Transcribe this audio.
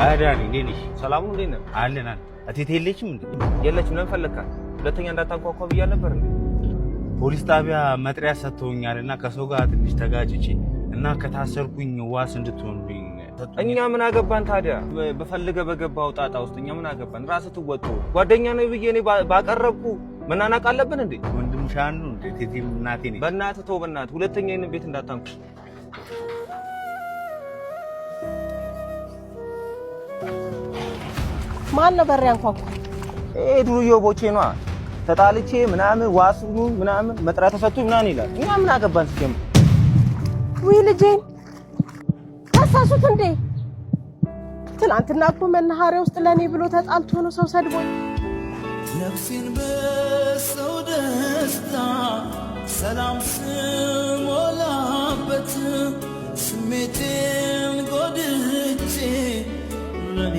አዳኒ እንዴነሽ? ሰላም ነው እንዴ? አለን አቴቴ የለችም እንዴ? የለችም። ለምን ፈለካት? ሁለተኛ እንዳታንኳኳ ብያ ነበር እንዴ? ፖሊስ ጣቢያ መጥሪያ ሰጥተውኛልና ከሰው ጋር ትንሽ ተጋጭቼ እና ከታሰርኩኝ ዋስ እንድትሆንልኝ እኛ ምን አገባን ታዲያ? በፈልገ በገባው ጣጣ ውስጥ እኛ ምን አገባን? ራስህ ትወጡ። ጓደኛ ነው ብዬ እኔ ባቀረብኩ መናናቅ አለብን እንዴ? ወንድም ሻኑ እንዴ? ቴቴም እናቴ ነኝ። በእናትህ ተው፣ በእናትህ ሁለተኛ ይሄን ቤት እንዳታንኩ። ማን ነበር ያንኳኳ? ዱርዬ ቦቼ ነዋ። ተጣልቼ ምናምን ዋሱ ምናምን መጥሪያ ተሰጥቶኝ ምናምን ይላል። እኛ ምን አገባን? ሲጀምር ወይ ልጄን ታሳሱት እንዴ? ትናንትና እኮ መናኸሪያ ውስጥ ለኔ ብሎ ተጣልቶ ነው ሰው ሰድቦኝ። ነፍሴን በሰው ደስታ ሰላም ስሞላበት ስሜቴን ጎድቼ ለኔ